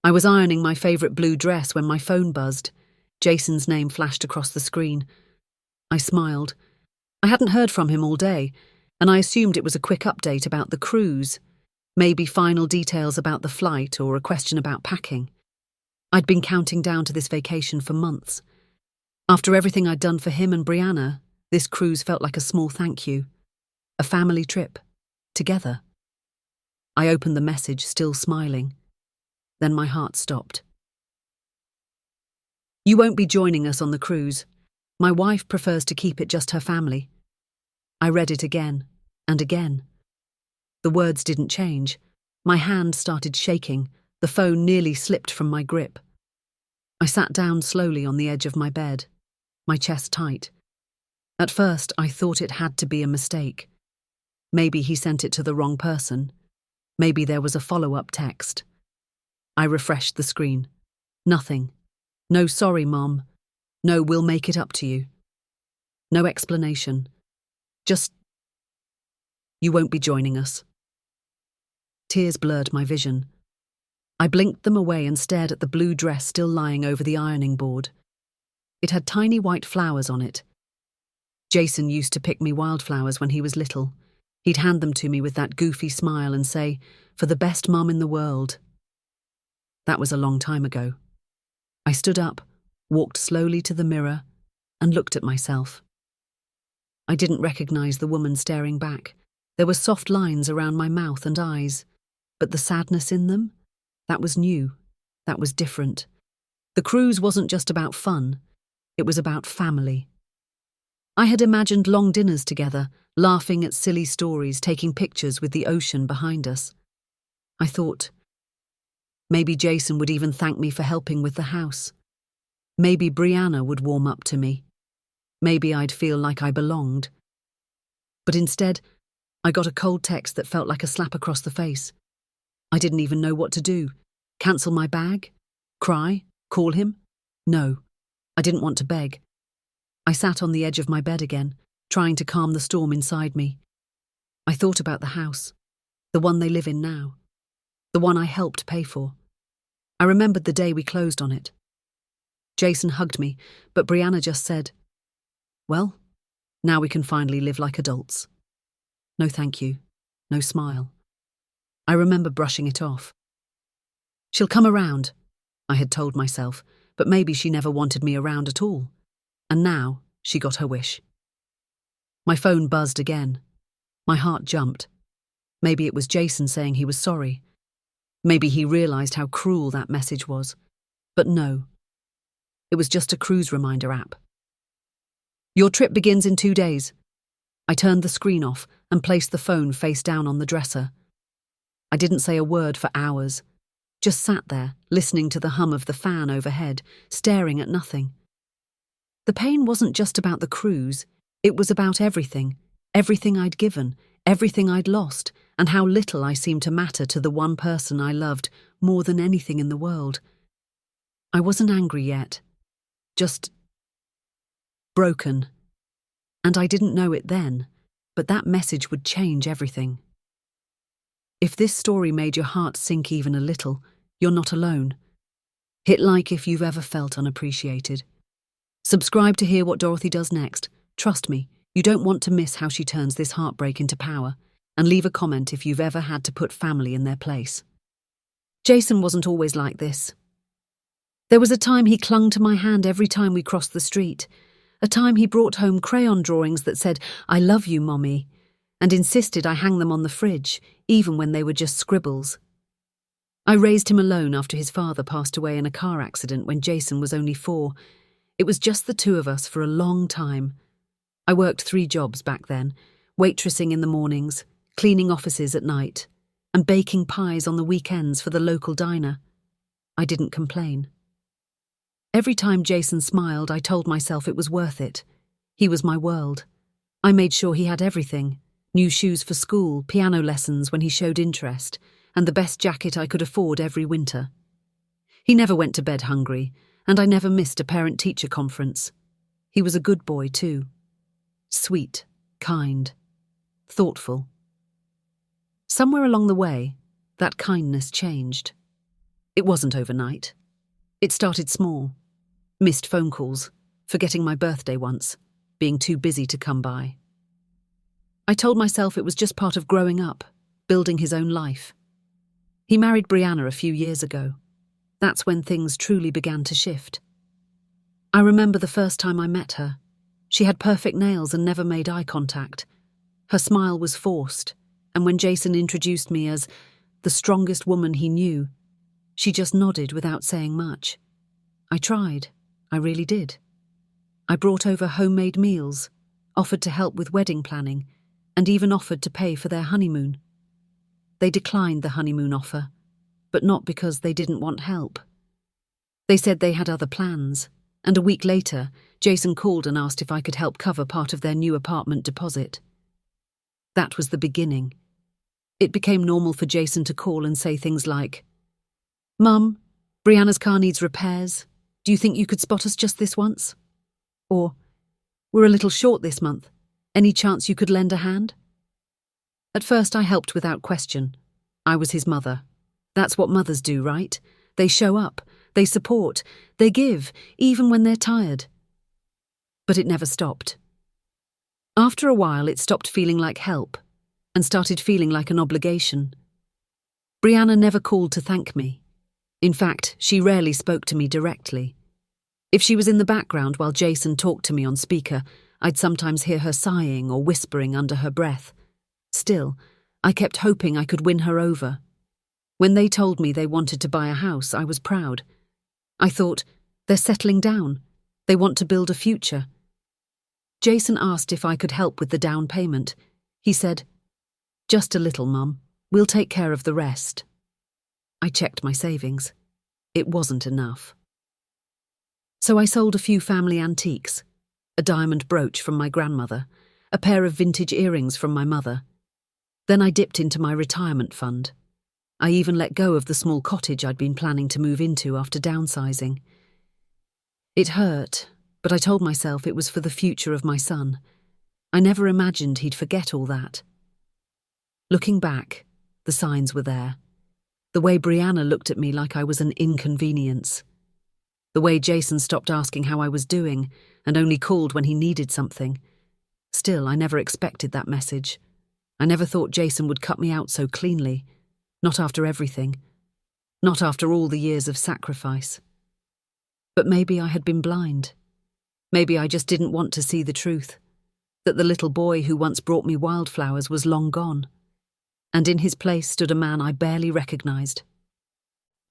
I was ironing my favourite blue dress when my phone buzzed. Jason's name flashed across the screen. I smiled. I hadn't heard from him all day, and I assumed it was a quick update about the cruise, maybe final details about the flight or a question about packing. I'd been counting down to this vacation for months. After everything I'd done for him and Brianna, this cruise felt like a small thank you. A family trip. Together. I opened the message, still smiling. Then my heart stopped. "You won't be joining us on the cruise. My wife prefers to keep it just her family." I read it again and again. The words didn't change. My hand started shaking. The phone nearly slipped from my grip. I sat down slowly on the edge of my bed, my chest tight. At first, I thought it had to be a mistake. Maybe he sent it to the wrong person. Maybe there was a follow-up text. I refreshed the screen. Nothing. No "sorry, Mom." No "we'll make it up to you." No explanation. Just, "You won't be joining us." Tears blurred my vision. I blinked them away and stared at the blue dress still lying over the ironing board. It had tiny white flowers on it. Jason used to pick me wildflowers when he was little. He'd hand them to me with that goofy smile and say, "For the best mum in the world." That was a long time ago. I stood up, walked slowly to the mirror, and looked at myself. I didn't recognize the woman staring back. There were soft lines around my mouth and eyes, but the sadness in them, that was new, that was different. The cruise wasn't just about fun, it was about family. I had imagined long dinners together, laughing at silly stories, taking pictures with the ocean behind us. I thought, maybe Jason would even thank me for helping with the house. Maybe Brianna would warm up to me. Maybe I'd feel like I belonged. But instead, I got a cold text that felt like a slap across the face. I didn't even know what to do. Cancel my bag? Cry? Call him? No, I didn't want to beg. I sat on the edge of my bed again, trying to calm the storm inside me. I thought about the house, the one they live in now, the one I helped pay for. I remembered the day we closed on it. Jason hugged me, but Brianna just said, "Well, now we can finally live like adults." No thank you, no smile. I remember brushing it off. "She'll come around," I had told myself, but maybe she never wanted me around at all. And now she got her wish. My phone buzzed again. My heart jumped. Maybe it was Jason saying he was sorry. Maybe he realized how cruel that message was. But no. It was just a cruise reminder app. "Your trip begins in 2 days." I turned the screen off and placed the phone face down on the dresser. I didn't say a word for hours. Just sat there, listening to the hum of the fan overhead, staring at nothing. The pain wasn't just about the cruise, it was about everything. Everything I'd given, everything I'd lost, and how little I seemed to matter to the one person I loved more than anything in the world. I wasn't angry yet. Just broken. And I didn't know it then, but that message would change everything. If this story made your heart sink even a little, you're not alone. Hit like if you've ever felt unappreciated. Subscribe to hear what Dorothy does next. Trust me, you don't want to miss how she turns this heartbreak into power. And leave a comment if you've ever had to put family in their place. Jason wasn't always like this. There was a time he clung to my hand every time we crossed the street. A time he brought home crayon drawings that said, "I love you, Mommy," and insisted I hang them on the fridge, even when they were just scribbles. I raised him alone after his father passed away in a car accident when Jason was only 4. It was just the two of us for a long time. I worked 3 jobs back then, waitressing in the mornings, cleaning offices at night, and baking pies on the weekends for the local diner. I didn't complain. Every time Jason smiled, I told myself it was worth it. He was my world. I made sure he had everything: new shoes for school, piano lessons when he showed interest, and the best jacket I could afford every winter. He never went to bed hungry, and I never missed a parent-teacher conference. He was a good boy too. Sweet, kind, thoughtful. Somewhere along the way, that kindness changed. It wasn't overnight. It started small. Missed phone calls, forgetting my birthday once, being too busy to come by. I told myself it was just part of growing up, building his own life. He married Brianna a few years ago. That's when things truly began to shift. I remember the first time I met her. She had perfect nails and never made eye contact. Her smile was forced, and when Jason introduced me as the strongest woman he knew, she just nodded without saying much. I tried. I really did. I brought over homemade meals, offered to help with wedding planning, and even offered to pay for their honeymoon. They declined the honeymoon offer, but not because they didn't want help. They said they had other plans, and a week later, Jason called and asked if I could help cover part of their new apartment deposit. That was the beginning. It became normal for Jason to call and say things like, "Mum, Brianna's car needs repairs. Do you think you could spot us just this once?" Or, "We're a little short this month. Any chance you could lend a hand?" At first I helped without question. I was his mother. That's what mothers do, right? They show up, they support, they give, even when they're tired. But it never stopped. After a while, it stopped feeling like help and started feeling like an obligation. Brianna never called to thank me. In fact, she rarely spoke to me directly. If she was in the background while Jason talked to me on speaker, I'd sometimes hear her sighing or whispering under her breath. Still, I kept hoping I could win her over. When they told me they wanted to buy a house, I was proud. I thought, they're settling down. They want to build a future. Jason asked if I could help with the down payment. He said, "Just a little, Mum. We'll take care of the rest." I checked my savings. It wasn't enough. So I sold a few family antiques, a diamond brooch from my grandmother, a pair of vintage earrings from my mother. Then I dipped into my retirement fund. I even let go of the small cottage I'd been planning to move into after downsizing. It hurt, but I told myself it was for the future of my son. I never imagined he'd forget all that. Looking back, the signs were there. The way Brianna looked at me like I was an inconvenience. The way Jason stopped asking how I was doing and only called when he needed something. Still, I never expected that message. I never thought Jason would cut me out so cleanly. Not after everything. Not after all the years of sacrifice. But maybe I had been blind. Maybe I just didn't want to see the truth. That the little boy who once brought me wildflowers was long gone. And in his place stood a man I barely recognized.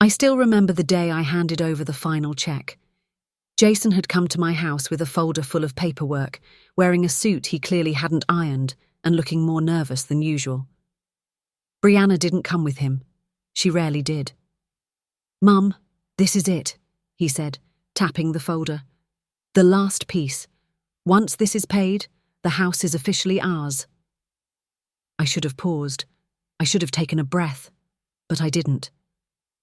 I still remember the day I handed over the final check. Jason had come to my house with a folder full of paperwork, wearing a suit he clearly hadn't ironed and looking more nervous than usual. Brianna didn't come with him. She rarely did. "Mum, this is it," he said, tapping the folder. "The last piece. Once this is paid, the house is officially ours." I should have paused. I should have taken a breath, but I didn't.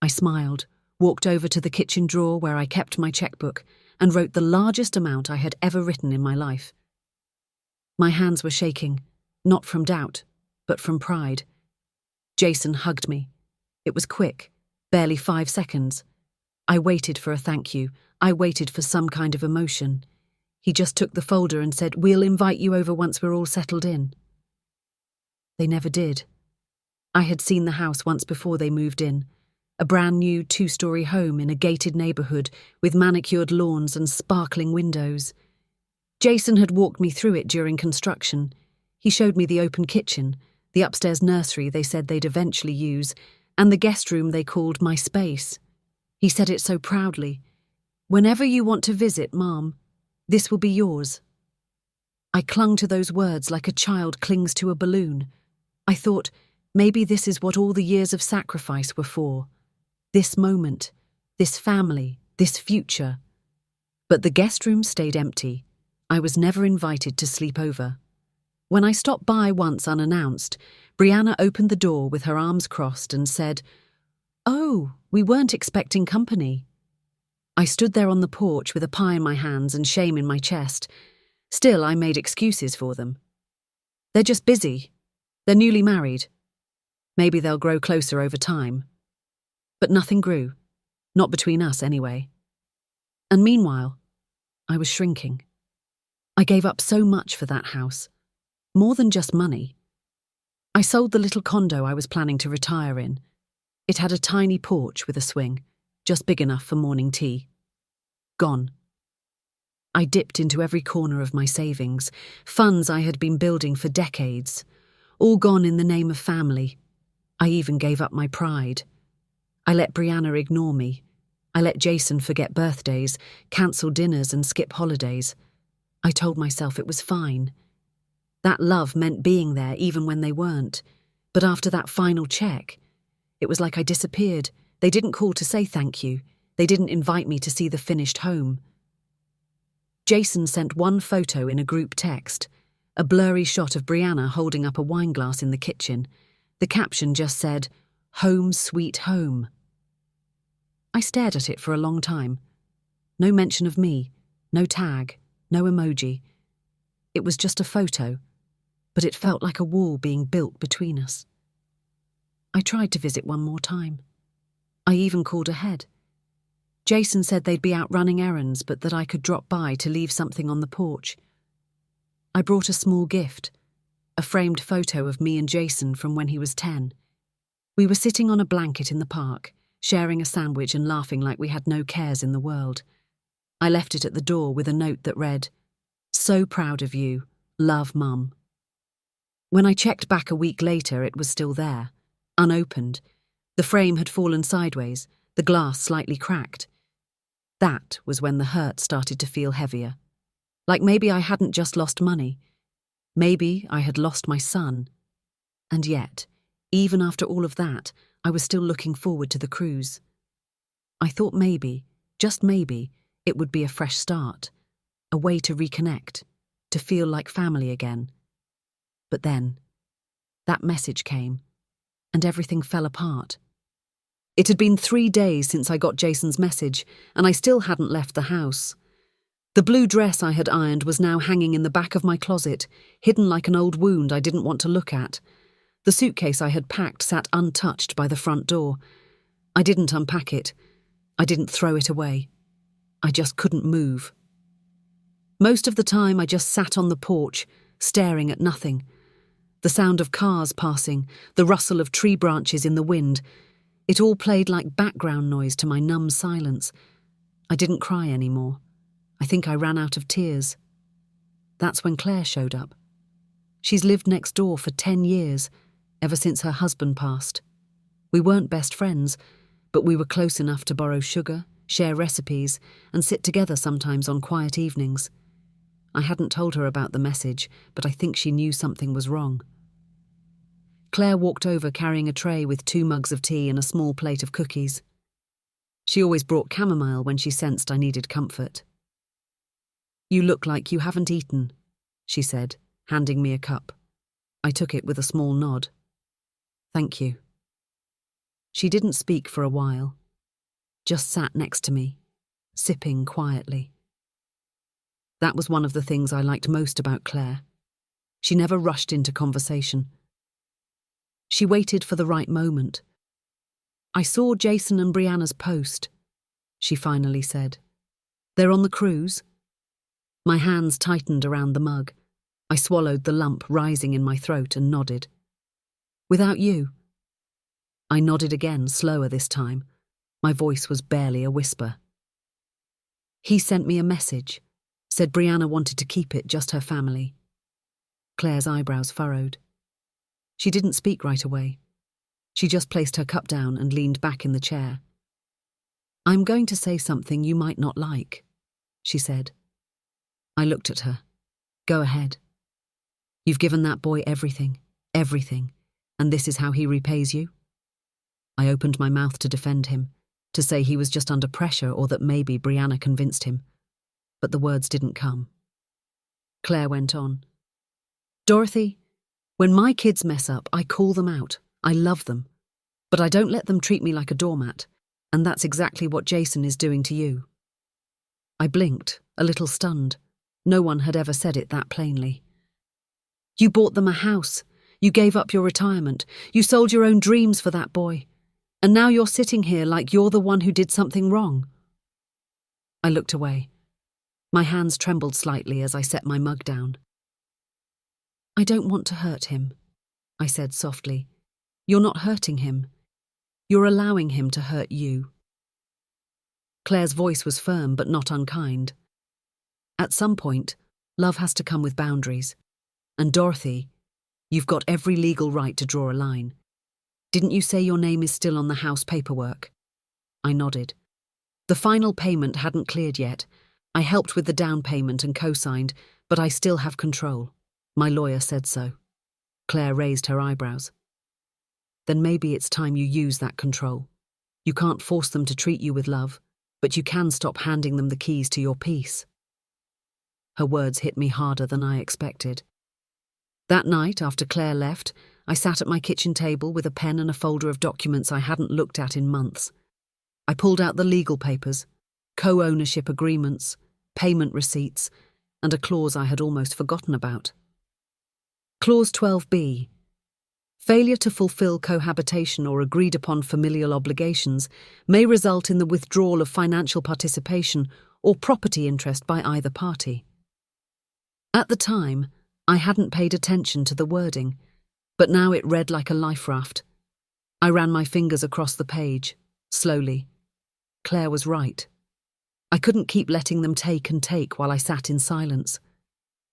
I smiled, walked over to the kitchen drawer where I kept my checkbook, and wrote the largest amount I had ever written in my life. My hands were shaking, not from doubt, but from pride. Jason hugged me. It was quick, barely 5 seconds. I waited for a thank you. I waited for some kind of emotion. He just took the folder and said, "We'll invite you over once we're all settled in." They never did. I had seen the house once before they moved in. A brand new 2-story home in a gated neighborhood with manicured lawns and sparkling windows. Jason had walked me through it during construction. He showed me the open kitchen, the upstairs nursery they said they'd eventually use, and the guest room they called my space. He said it so proudly. "Whenever you want to visit, Mom, this will be yours." I clung to those words like a child clings to a balloon. I thought, maybe this is what all the years of sacrifice were for. This moment, this family, this future. But the guest room stayed empty. I was never invited to sleep over. When I stopped by once unannounced, Brianna opened the door with her arms crossed and said, "Oh, we weren't expecting company." I stood there on the porch with a pie in my hands and shame in my chest. Still, I made excuses for them. "They're just busy. They're newly married. Maybe they'll grow closer over time." But nothing grew. Not between us, anyway. And meanwhile, I was shrinking. I gave up so much for that house. More than just money. I sold the little condo I was planning to retire in. It had a tiny porch with a swing, just big enough for morning tea. Gone. I dipped into every corner of my savings, funds I had been building for decades, all gone in the name of family. I even gave up my pride. I let Brianna ignore me. I let Jason forget birthdays, cancel dinners and skip holidays. I told myself it was fine. That love meant being there even when they weren't. But after that final check, it was like I disappeared. They didn't call to say thank you. They didn't invite me to see the finished home. Jason sent one photo in a group text, a blurry shot of Brianna holding up a wine glass in the kitchen. The caption just said, "Home sweet home." I stared at it for a long time. No mention of me, no tag, no emoji. It was just a photo, but it felt like a wall being built between us. I tried to visit one more time. I even called ahead. Jason said they'd be out running errands, but that I could drop by to leave something on the porch. I brought a small gift, a framed photo of me and Jason from when he was 10. We were sitting on a blanket in the park, sharing a sandwich and laughing like we had no cares in the world. I left it at the door with a note that read, "So proud of you. Love, Mum." When I checked back a week later, it was still there, unopened. The frame had fallen sideways, the glass slightly cracked. That was when the hurt started to feel heavier. Like maybe I hadn't just lost money. Maybe I had lost my son. And yet, even after all of that, I was still looking forward to the cruise. I thought maybe, just maybe, it would be a fresh start, a way to reconnect, to feel like family again. But then, that message came, and everything fell apart. It had been 3 days since I got Jason's message, and I still hadn't left the house. The blue dress I had ironed was now hanging in the back of my closet, hidden like an old wound I didn't want to look at. The suitcase I had packed sat untouched by the front door. I didn't unpack it. I didn't throw it away. I just couldn't move. Most of the time I just sat on the porch, staring at nothing. The sound of cars passing, the rustle of tree branches in the wind, it all played like background noise to my numb silence. I didn't cry anymore. I think I ran out of tears. That's when Claire showed up. She's lived next door for 10 years, ever since her husband passed. We weren't best friends, but we were close enough to borrow sugar, share recipes, and sit together sometimes on quiet evenings. I hadn't told her about the message, but I think she knew something was wrong. Claire walked over carrying a tray with 2 mugs of tea and a small plate of cookies. She always brought chamomile when she sensed I needed comfort. "You look like you haven't eaten," she said, handing me a cup. I took it with a small nod. "Thank you." She didn't speak for a while, just sat next to me, sipping quietly. That was one of the things I liked most about Claire. She never rushed into conversation. She waited for the right moment. "I saw Jason and Brianna's post," she finally said. "They're on the cruise?" My hands tightened around the mug. I swallowed the lump rising in my throat and nodded. "Without you?" I nodded again, slower this time. My voice was barely a whisper. "He sent me a message. Said Brianna wanted to keep it just her family." Claire's eyebrows furrowed. She didn't speak right away. She just placed her cup down and leaned back in the chair. "I'm going to say something you might not like," she said. I looked at her. "Go ahead. You've given that boy everything, and this is how he repays you?" I opened my mouth to defend him, to say he was just under pressure or that maybe Brianna convinced him. But the words didn't come. Claire went on. "Dorothy, when my kids mess up, I call them out. I love them. But I don't let them treat me like a doormat, and that's exactly what Jason is doing to you." I blinked, a little stunned. No one had ever said it that plainly. "You bought them a house. You gave up your retirement. You sold your own dreams for that boy. And now you're sitting here like you're the one who did something wrong." I looked away. My hands trembled slightly as I set my mug down. "I don't want to hurt him," I said softly. "You're not hurting him. You're allowing him to hurt you." Claire's voice was firm but not unkind. "At some point, love has to come with boundaries. And Dorothy, you've got every legal right to draw a line. Didn't you say your name is still on the house paperwork?" I nodded. The final payment hadn't cleared yet. I helped with the down payment and co-signed, but I still have control. My lawyer said so. Claire raised her eyebrows. "Then maybe it's time you use that control. You can't force them to treat you with love, but you can stop handing them the keys to your peace." Her words hit me harder than I expected. That night, after Claire left, I sat at my kitchen table with a pen and a folder of documents I hadn't looked at in months. I pulled out the legal papers, co-ownership agreements, payment receipts, and a clause I had almost forgotten about. Clause 12B. Failure to fulfill cohabitation or agreed-upon familial obligations may result in the withdrawal of financial participation or property interest by either party. At the time, I hadn't paid attention to the wording, but now it read like a life raft. I ran my fingers across the page, slowly. Claire was right. I couldn't keep letting them take and take while I sat in silence.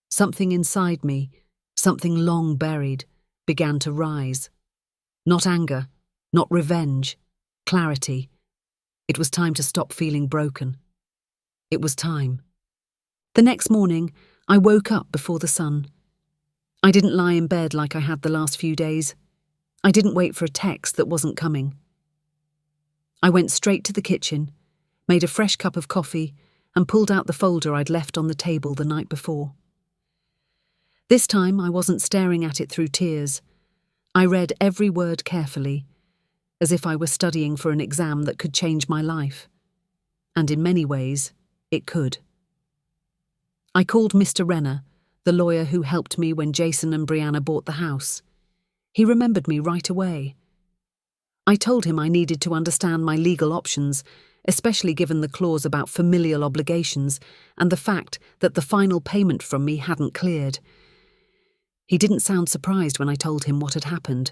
Something inside me, something long buried, began to rise. Not anger, not revenge, clarity. It was time to stop feeling broken. It was time. The next morning, I woke up before the sun. I didn't lie in bed like I had the last few days. I didn't wait for a text that wasn't coming. I went straight to the kitchen, made a fresh cup of coffee, and pulled out the folder I'd left on the table the night before. This time I wasn't staring at it through tears. I read every word carefully, as if I were studying for an exam that could change my life. And in many ways, it could. I called Mr. Renner, the lawyer who helped me when Jason and Brianna bought the house. He remembered me right away. I told him I needed to understand my legal options, especially given the clause about familial obligations and the fact that the final payment from me hadn't cleared. He didn't sound surprised when I told him what had happened.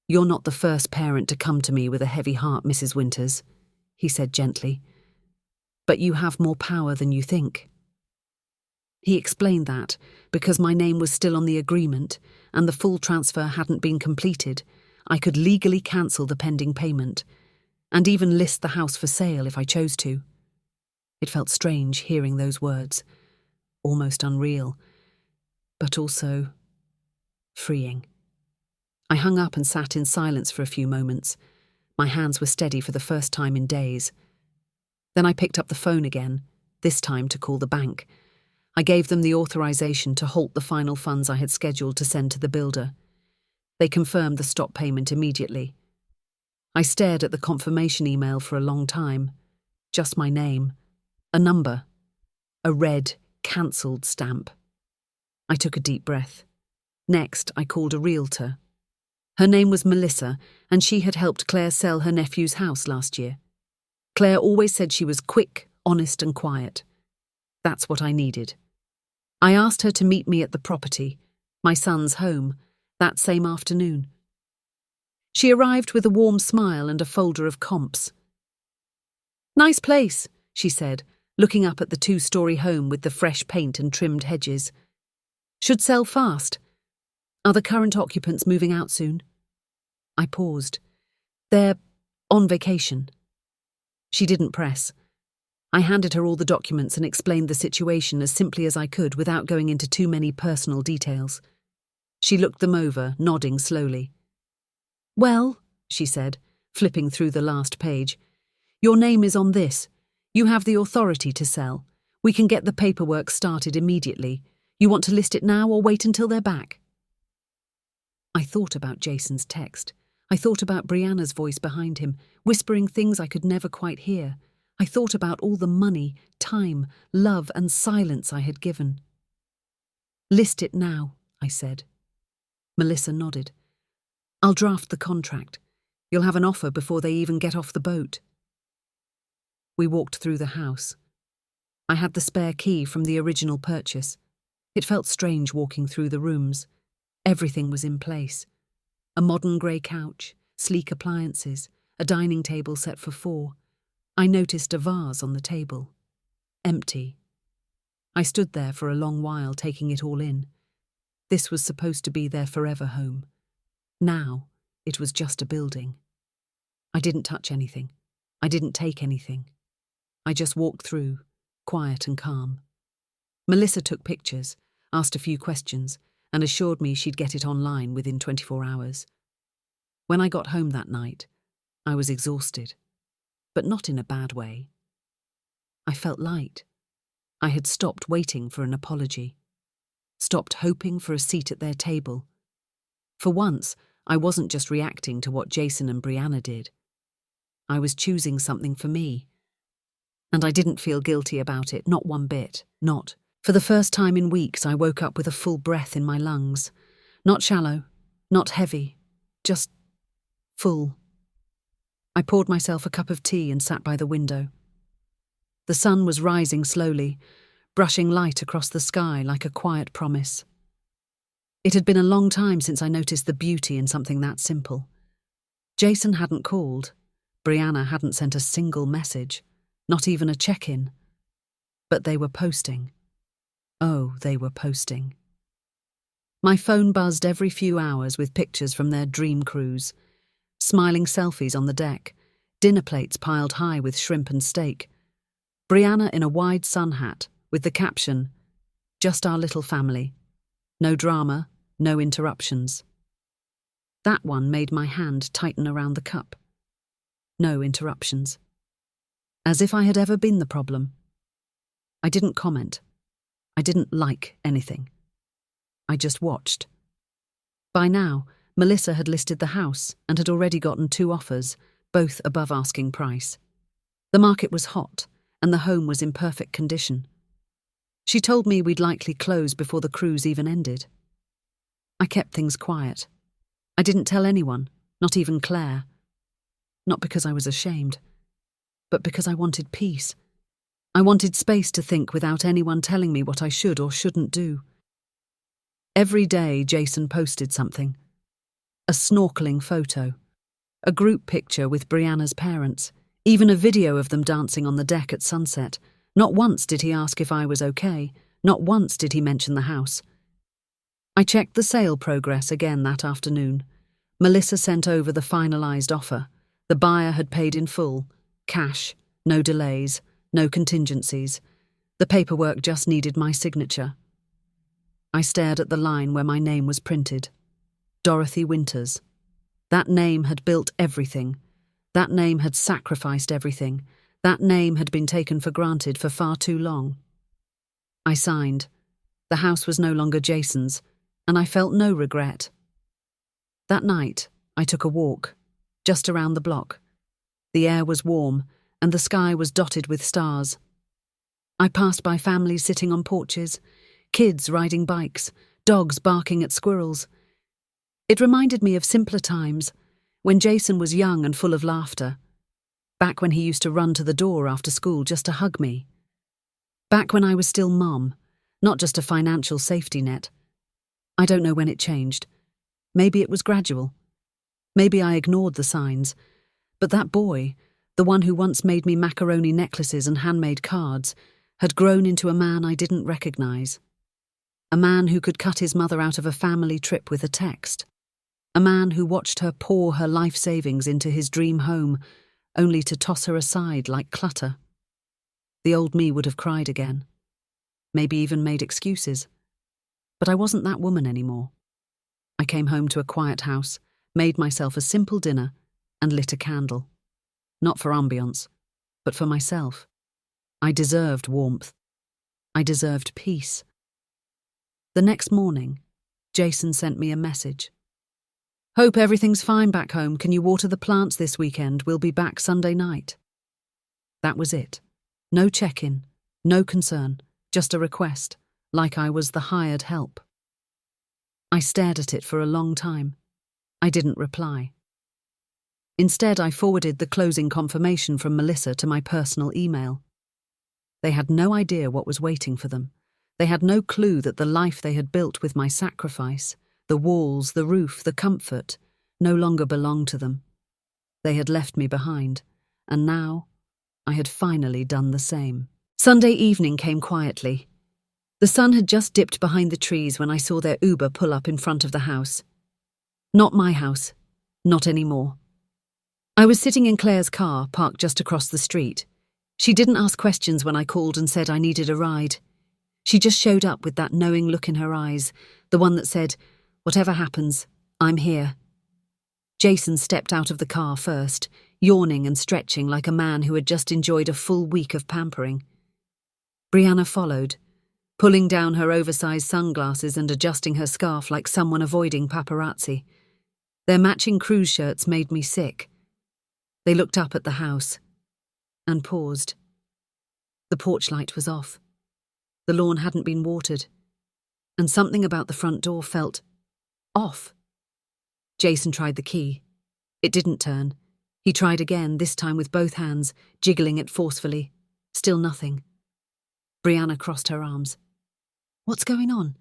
"You're not the first parent to come to me with a heavy heart, Mrs. Winters," he said gently. "But you have more power than you think." He explained that, because my name was still on the agreement and the full transfer hadn't been completed, I could legally cancel the pending payment, and even list the house for sale if I chose to. It felt strange hearing those words, almost unreal, but also freeing. I hung up and sat in silence for a few moments. My hands were steady for the first time in days. Then I picked up the phone again, this time to call the bank. I gave them the authorization to halt the final funds I had scheduled to send to the builder. They confirmed the stop payment immediately. I stared at the confirmation email for a long time. Just my name, a number, a red, cancelled stamp. I took a deep breath. Next, I called a realtor. Her name was Melissa, and she had helped Claire sell her nephew's house last year. Claire always said she was quick, honest, and quiet. That's what I needed. I asked her to meet me at the property, my son's home, that same afternoon. She arrived with a warm smile and a folder of comps. "Nice place," she said, looking up at the 2-story home with the fresh paint and trimmed hedges. "Should sell fast. Are the current occupants moving out soon?" I paused. "They're on vacation." She didn't press. I handed her all the documents and explained the situation as simply as I could without going into too many personal details. She looked them over, nodding slowly. "Well," she said, flipping through the last page, "your name is on this. You have the authority to sell. We can get the paperwork started immediately. You want to list it now or wait until they're back?" I thought about Jason's text. I thought about Brianna's voice behind him, whispering things I could never quite hear. I thought about all the money, time, love, and silence I had given. "List it now," I said. Melissa nodded. "I'll draft the contract. You'll have an offer before they even get off the boat. We walked through the house. I had the spare key from the original purchase. It felt strange walking through the rooms. Everything was in place. A modern grey couch, sleek appliances, a dining table set for 4. I noticed a vase on the table. Empty. I stood there for a long while, taking it all in. This was supposed to be their forever home. Now, it was just a building. I didn't touch anything. I didn't take anything. I just walked through, quiet and calm. Melissa took pictures, asked a few questions, and assured me she'd get it online within 24 hours. When I got home that night, I was exhausted, but not in a bad way. I felt light. I had stopped waiting for an apology, stopped hoping for a seat at their table. For once, I wasn't just reacting to what Jason and Brianna did. I was choosing something for me. And I didn't feel guilty about it, not one bit, not. For the first time in weeks, I woke up with a full breath in my lungs. Not shallow, not heavy, just full. I poured myself a cup of tea and sat by the window. The sun was rising slowly, brushing light across the sky like a quiet promise. It had been a long time since I noticed the beauty in something that simple. Jason hadn't called. Brianna hadn't sent a single message, not even a check-in. But they were posting. Oh, they were posting. My phone buzzed every few hours with pictures from their dream cruise. Smiling selfies on the deck, dinner plates piled high with shrimp and steak. Brianna in a wide sun hat with the caption, "Just our little family. No drama, no interruptions." That one made my hand tighten around the cup. No interruptions. As if I had ever been the problem. I didn't comment. I didn't like anything. I just watched. By now, Melissa had listed the house and had already gotten 2 offers, both above asking price. The market was hot, and the home was in perfect condition. She told me we'd likely close before the cruise even ended. I kept things quiet. I didn't tell anyone, not even Claire. Not because I was ashamed, but because I wanted peace. I wanted space to think without anyone telling me what I should or shouldn't do. Every day Jason posted something. A snorkeling photo, a group picture with Brianna's parents, even a video of them dancing on the deck at sunset. Not once did he ask if I was okay, not once did he mention the house. I checked the sale progress again that afternoon. Melissa sent over the finalised offer. The buyer had paid in full, cash, no delays, no contingencies. The paperwork just needed my signature. I stared at the line where my name was printed. Dorothy Winters. That name had built everything. That name had sacrificed everything. That name had been taken for granted for far too long. I signed. The house was no longer Jason's, and I felt no regret. That night, I took a walk, just around the block. The air was warm, and the sky was dotted with stars. I passed by families sitting on porches, kids riding bikes, dogs barking at squirrels. It reminded me of simpler times, when Jason was young and full of laughter. Back when he used to run to the door after school just to hug me. Back when I was still Mom, not just a financial safety net. I don't know when it changed. Maybe it was gradual. Maybe I ignored the signs. But that boy, the one who once made me macaroni necklaces and handmade cards, had grown into a man I didn't recognize. A man who could cut his mother out of a family trip with a text. A man who watched her pour her life savings into his dream home, only to toss her aside like clutter. The old me would have cried again. Maybe even made excuses. But I wasn't that woman anymore. I came home to a quiet house, made myself a simple dinner, and lit a candle. Not for ambience, but for myself. I deserved warmth. I deserved peace. The next morning, Jason sent me a message. "Hope everything's fine back home. Can you water the plants this weekend? We'll be back Sunday night." That was it. No check-in, no concern, just a request, like I was the hired help. I stared at it for a long time. I didn't reply. Instead, I forwarded the closing confirmation from Melissa to my personal email. They had no idea what was waiting for them. They had no clue that the life they had built with my sacrifice, the walls, the roof, the comfort, no longer belonged to them. They had left me behind, and now I had finally done the same. Sunday evening came quietly. The sun had just dipped behind the trees when I saw their Uber pull up in front of the house. Not my house. Not anymore. I was sitting in Claire's car, parked just across the street. She didn't ask questions when I called and said I needed a ride. She just showed up with that knowing look in her eyes, the one that said, "Whatever happens, I'm here." Jason stepped out of the car first, yawning and stretching like a man who had just enjoyed a full week of pampering. Brianna followed, pulling down her oversized sunglasses and adjusting her scarf like someone avoiding paparazzi. Their matching cruise shirts made me sick. They looked up at the house and paused. The porch light was off. The lawn hadn't been watered, and something about the front door felt off. Jason tried the key. It didn't turn. He tried again, this time with both hands, jiggling it forcefully. Still nothing. Brianna crossed her arms. "What's going on?"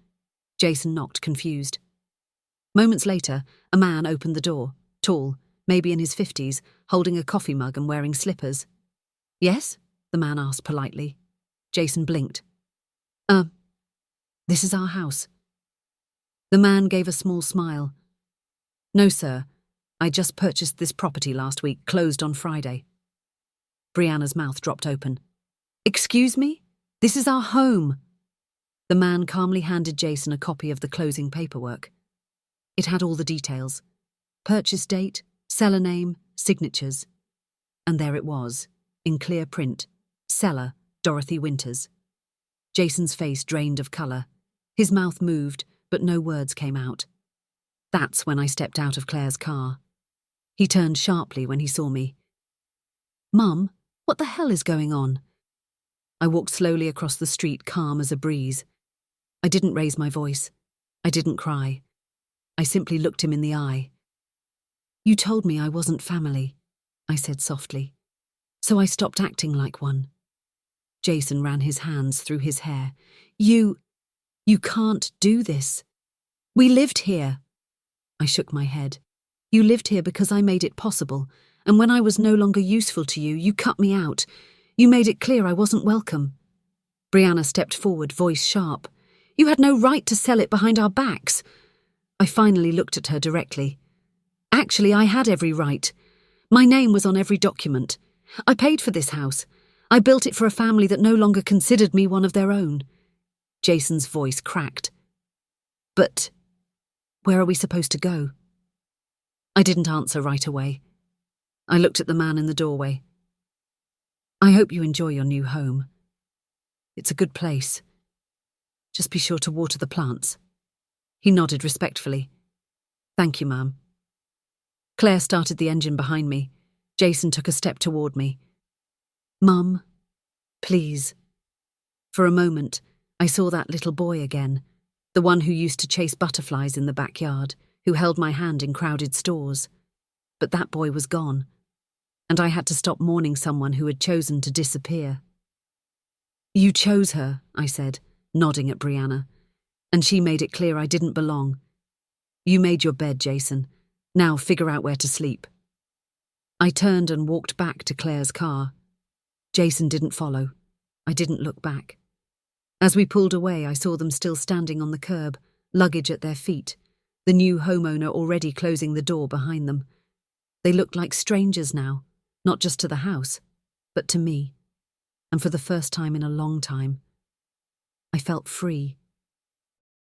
Jason knocked, confused. Moments later, a man opened the door, tall, maybe in his 50s, holding a coffee mug and wearing slippers. "Yes?" the man asked politely. Jason blinked. This is our house." The man gave a small smile. "No, sir. I just purchased this property last week, closed on Friday." Brianna's mouth dropped open. "Excuse me? This is our home." The man calmly handed Jason a copy of the closing paperwork. It had all the details. Purchase date, seller name, signatures. And there it was, in clear print. Seller, Dorothy Winters. Jason's face drained of colour. His mouth moved, but no words came out. That's when I stepped out of Claire's car. He turned sharply when he saw me. "Mum, what the hell is going on?" I walked slowly across the street, calm as a breeze. I didn't raise my voice. I didn't cry. I simply looked him in the eye. "You told me I wasn't family," I said softly. "So I stopped acting like one." Jason ran his hands through his hair. You can't do this. We lived here." I shook my head. "You lived here because I made it possible, and when I was no longer useful to you, you cut me out. You made it clear I wasn't welcome." Brianna stepped forward, voice sharp. "You had no right to sell it behind our backs." I finally looked at her directly. "Actually, I had every right. My name was on every document. I paid for this house. I built it for a family that no longer considered me one of their own." Jason's voice cracked. "But where are we supposed to go?" I didn't answer right away. I looked at the man in the doorway. "I hope you enjoy your new home. It's a good place. Just be sure to water the plants." He nodded respectfully. "Thank you, ma'am." Claire started the engine behind me. Jason took a step toward me. "Mum, please." For a moment, I saw that little boy again, the one who used to chase butterflies in the backyard, who held my hand in crowded stores. But that boy was gone, and I had to stop mourning someone who had chosen to disappear. "You chose her," I said, nodding at Brianna, "and she made it clear I didn't belong. You made your bed, Jason. Now figure out where to sleep." I turned and walked back to Claire's car. Jason didn't follow. I didn't look back. As we pulled away, I saw them still standing on the curb, luggage at their feet, the new homeowner already closing the door behind them. They looked like strangers now, not just to the house, but to me. And for the first time in a long time, I felt free.